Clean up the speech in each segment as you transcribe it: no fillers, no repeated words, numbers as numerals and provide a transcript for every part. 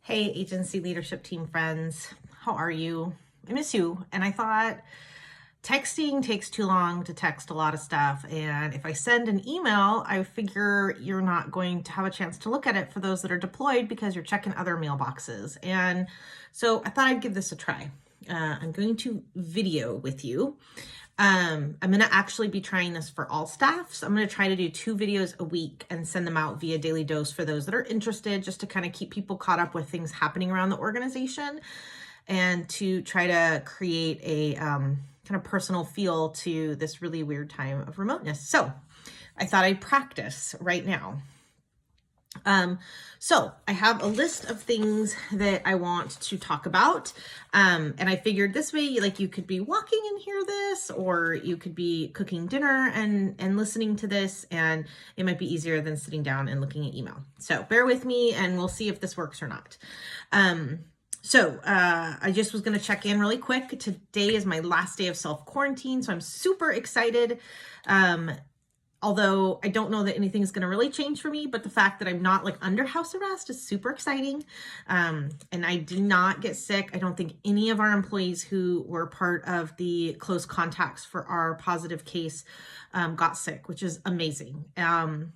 Hey, agency leadership team friends, how are you? I miss you. And I thought texting takes too long to text a lot of stuff. And if I send an email, I figure you're not going to have a chance to look at it for those that are deployed because you're checking other mailboxes. And so I thought I'd give this a try. I'm going to video with you. I'm going to actually be trying this for all staff. So I'm going to try to do 2 videos a week and send them out via Daily Dose for those that are interested, just to kind of keep people caught up with things happening around the organization and to try to create a kind of personal feel to this really weird time of remoteness. So I thought I'd practice right now. So I have a list of things that I want to talk about. And I figured this way, like, you could be walking and hear this, or you could be cooking dinner and listening to this, and it might be easier than sitting down and looking at email. So bear with me and we'll see if this works or not. I just was going to check in really quick. Today is my last day of self-quarantine, so I'm super excited. Although I don't know that anything is going to really change for me, but the fact that I'm not like under house arrest is super exciting. And I did not get sick. I don't think any of our employees who were part of the close contacts for our positive case got sick, which is amazing. I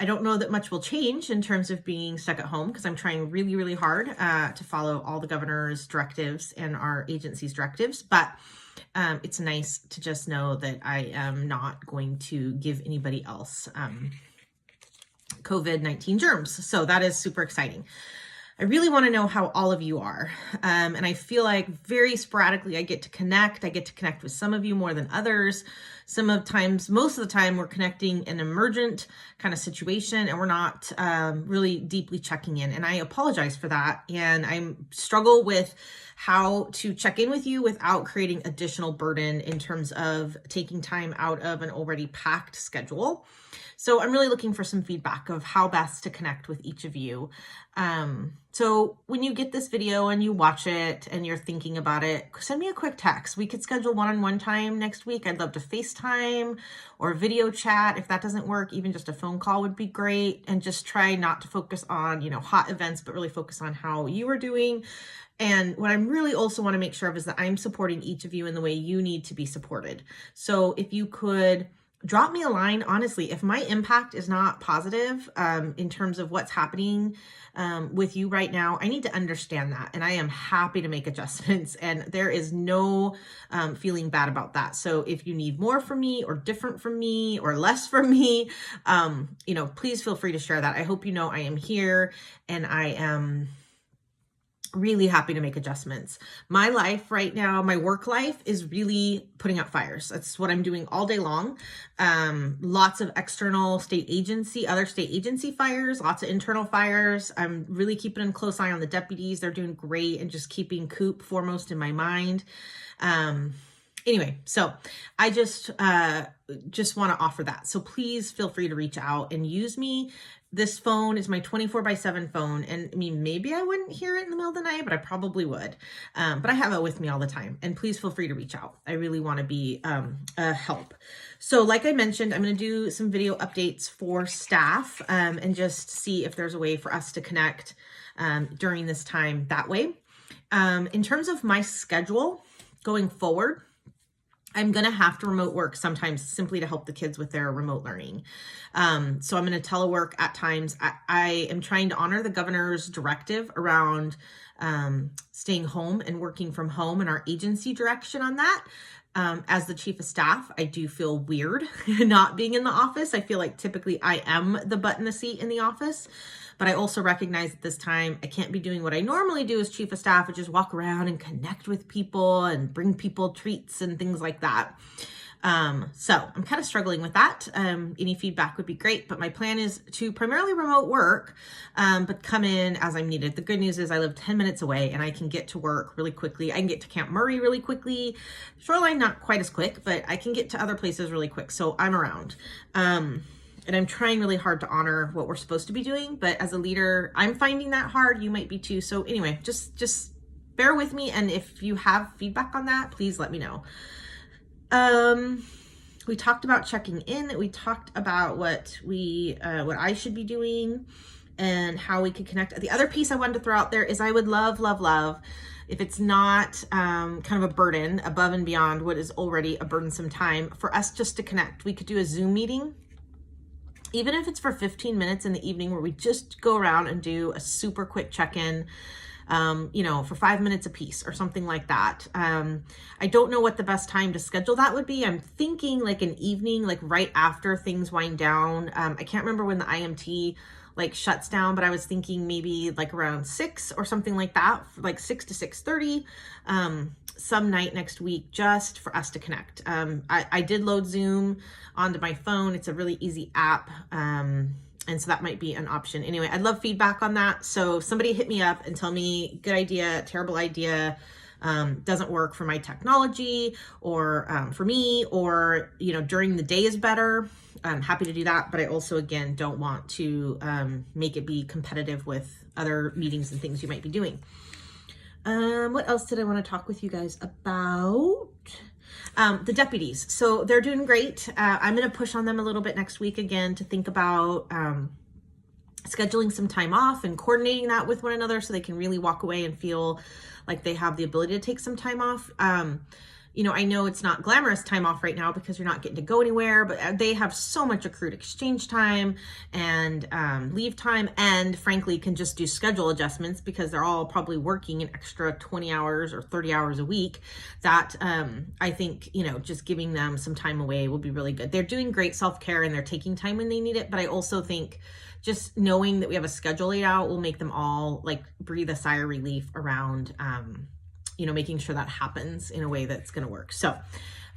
don't know that much will change in terms of being stuck at home, because I'm trying really, really hard to follow all the governor's directives and our agency's directives. But it's nice to just know that I am not going to give anybody else COVID-19 germs. So that is super exciting. I really want to know how all of you are. And I feel like very sporadically I get to connect. I get to connect with some of you more than others. Most of the time we're connecting an emergent kind of situation, and we're not really deeply checking in. And I apologize for that. And I struggle with how to check in with you without creating additional burden in terms of taking time out of an already packed schedule. So I'm really looking for some feedback of how best to connect with each of you. So when you get this video and you watch it and you're thinking about it, send me a quick text. We could schedule one-on-one time next week. I'd love to FaceTime or video chat. If that doesn't work, even just a phone call would be great. And just try not to focus on, hot events, but really focus on how you are doing. And what I really also want to make sure of is that I'm supporting each of you in the way you need to be supported. So if you could drop me a line, honestly, if my impact is not positive in terms of what's happening with you right now, I need to understand that. And I am happy to make adjustments, and there is no feeling bad about that. So if you need more from me or different from me or less from me, please feel free to share that. I hope you know I am here, and I am really happy to make adjustments. My life right now, my work life, is really putting out fires. That's what I'm doing all day long. Lots of external other state agency fires, lots of internal fires. I'm really keeping a close eye on the deputies. They're doing great, and just keeping Coop foremost in my mind. Anyway, so I just want to offer that. So please feel free to reach out and use me. This phone is my 24/7 phone. And I mean, maybe I wouldn't hear it in the middle of the night, but I probably would. But I have it with me all the time. And please feel free to reach out. I really want to be a help. So like I mentioned, I'm going to do some video updates for staff and just see if there's a way for us to connect during this time that way. In terms of my schedule going forward, I'm going to have to remote work sometimes simply to help the kids with their remote learning. So I'm going to telework at times. I am trying to honor the governor's directive around staying home and working from home, and our agency direction on that. As the chief of staff, I do feel weird not being in the office. I feel like typically I am the butt in the seat in the office. But I also recognize at this time, I can't be doing what I normally do as chief of staff, which is walk around and connect with people and bring people treats and things like that. So I'm kind of struggling with that. Any feedback would be great, but my plan is to primarily remote work, but come in as I'm needed. The good news is I live 10 minutes away, and I can get to work really quickly. I can get to Camp Murray really quickly. Shoreline, not quite as quick, but I can get to other places really quick. So I'm around. And I'm trying really hard to honor what we're supposed to be doing. But as a leader, I'm finding that hard. You might be too. So anyway, just bear with me. And if you have feedback on that, please let me know. We talked about checking in. We talked about what I should be doing. and how we could connect. The other piece I wanted to throw out there is I would love, love, love if it's not kind of a burden above and beyond what is already a burdensome time for us just to connect. We could do a Zoom meeting, even if it's for 15 minutes in the evening, where we just go around and do a super quick check-in, for 5 minutes a piece or something like that. I don't know what the best time to schedule that would be. I'm thinking like an evening, like right after things wind down. I can't remember when the IMT like shuts down, but I was thinking maybe like around 6 or something like that, like 6 to 6:30, some night next week, just for us to connect. I did load Zoom onto my phone. It's a really easy app. And so that might be an option. Anyway, I'd love feedback on that. So somebody hit me up and tell me good idea, terrible idea, doesn't work for my technology or for me, or, during the day is better. I'm happy to do that. But I also, again, don't want to make it be competitive with other meetings and things you might be doing. What else did I want to talk with you guys about? The deputies. So they're doing great. I'm going to push on them a little bit next week again to think about scheduling some time off and coordinating that with one another so they can really walk away and feel like they have the ability to take some time off. I know it's not glamorous time off right now because you're not getting to go anywhere, but they have so much accrued exchange time and leave time, and frankly can just do schedule adjustments because they're all probably working an extra 20 hours or 30 hours a week that I think, just giving them some time away will be really good. They're doing great self-care and they're taking time when they need it, but I also think just knowing that we have a schedule laid out will make them all like breathe a sigh of relief around making sure that happens in a way that's going to work. So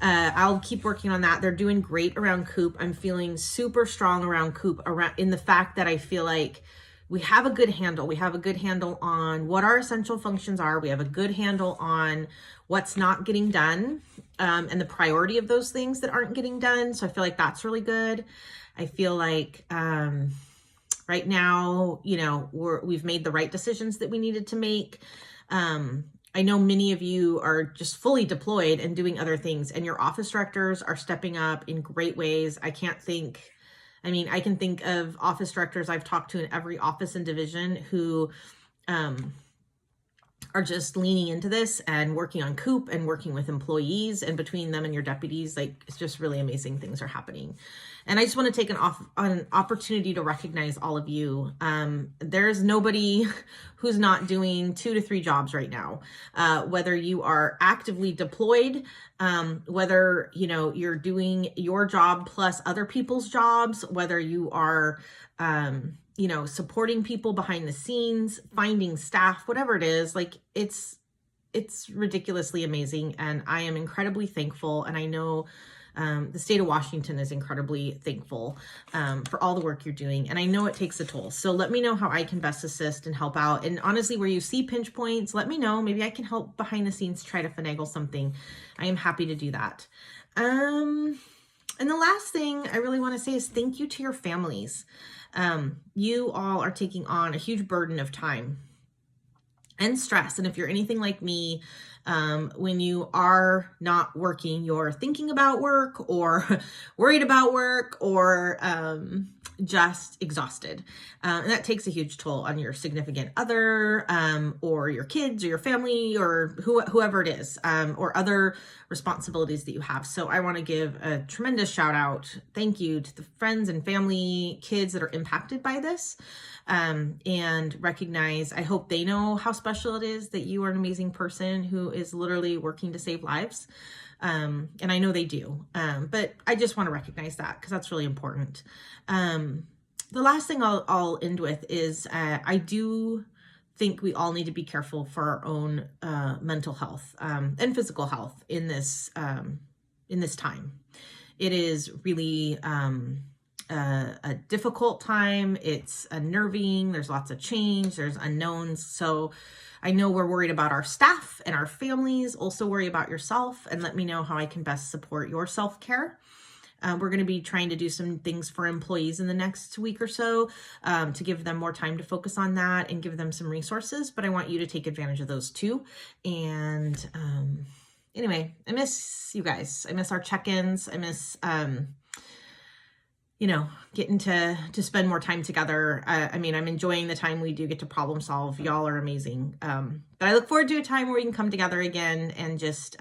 I'll keep working on that. They're doing great around Coop. I'm feeling super strong around Coop, around in the fact that I feel like we have a good handle. We have a good handle on what our essential functions are. We have a good handle on what's not getting done and the priority of those things that aren't getting done. So I feel like that's really good. I feel like right now, we've made the right decisions that we needed to make. I know many of you are just fully deployed and doing other things, and your office directors are stepping up in great ways. I can think of office directors I've talked to in every office and division who are just leaning into this and working on Coop and working with employees, and between them and your deputies, like it's just really amazing things are happening. And I just want to take an opportunity to recognize all of you. There's nobody who's not doing 2 to 3 jobs right now, whether you are actively deployed, whether, you're doing your job plus other people's jobs, whether you are, supporting people behind the scenes, finding staff, whatever it is, like it's ridiculously amazing. And I am incredibly thankful. And I know the state of Washington is incredibly thankful for all the work you're doing. And I know it takes a toll. So let me know how I can best assist and help out. And honestly, where you see pinch points, let me know. Maybe I can help behind the scenes, try to finagle something. I am happy to do that. And the last thing I really want to say is thank you to your families. You all are taking on a huge burden of time and stress. And if you're anything like me, when you are not working, you're thinking about work or worried about work or just exhausted. And that takes a huge toll on your significant other or your kids or your family or whoever it is, or other responsibilities that you have. So I want to give a tremendous shout out. Thank you to the friends and family, kids that are impacted by this. And recognize, I hope they know how special it is that you are an amazing person who is literally working to save lives. And I know they do. But I just want to recognize that because that's really important. The last thing I'll end with is, I do think we all need to be careful for our own, mental health, and physical health in this time. It is really, a difficult time. It's unnerving. There's lots of change. There's unknowns. So I know we're worried about our staff and our families. Also worry about yourself and let me know how I can best support your self-care. We're going to be trying to do some things for employees in the next week or so to give them more time to focus on that and give them some resources. But I want you to take advantage of those too. And anyway, I miss you guys. I miss our check-ins. I miss you know, getting to spend more time together. I mean, I'm enjoying the time we do get to problem solve. Y'all are amazing. But I look forward to a time where we can come together again and just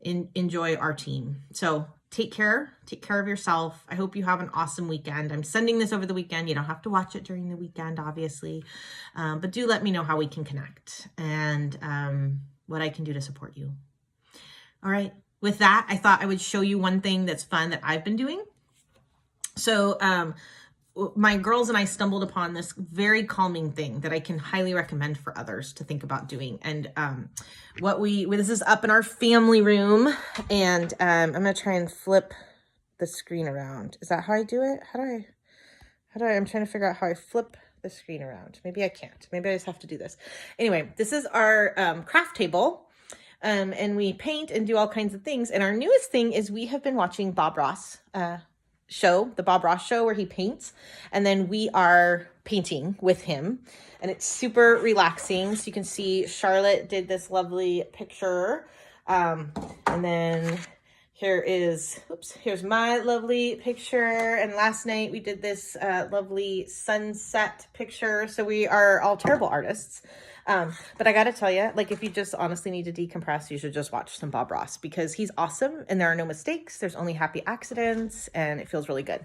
enjoy our team. So take care of yourself. I hope you have an awesome weekend. I'm sending this over the weekend. You don't have to watch it during the weekend, obviously. But do let me know how we can connect and what I can do to support you. All right. With that, I thought I would show you one thing that's fun that I've been doing. So my girls and I stumbled upon this very calming thing that I can highly recommend for others to think about doing. And this is up in our family room, and I'm going to try and flip the screen around. Is that how I do it? I'm trying to figure out how I flip the screen around. Maybe I can't. Maybe I just have to do this. Anyway, this is our craft table. And we paint and do all kinds of things. And our newest thing is we have been watching Bob Ross, the Bob Ross show where he paints, and then we are painting with him, and it's super relaxing. So you can see Charlotte did this lovely picture, and then here's my lovely picture, and last night we did this lovely sunset picture. So we are all terrible artists. But I gotta tell you, like, if you just honestly need to decompress, you should just watch some Bob Ross, because he's awesome and there are no mistakes. There's only happy accidents and it feels really good.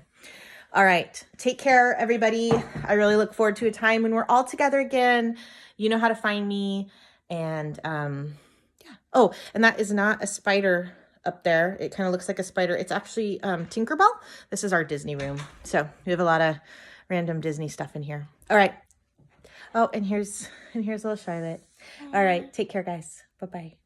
All right. Take care, everybody. I really look forward to a time when we're all together again. You know how to find me. And, yeah. Oh, and that is not a spider up there. It kind of looks like a spider. It's actually, Tinkerbell. This is our Disney room. So we have a lot of random Disney stuff in here. All right. Oh, and here's little Charlotte. All right. Take care, guys. Bye-bye.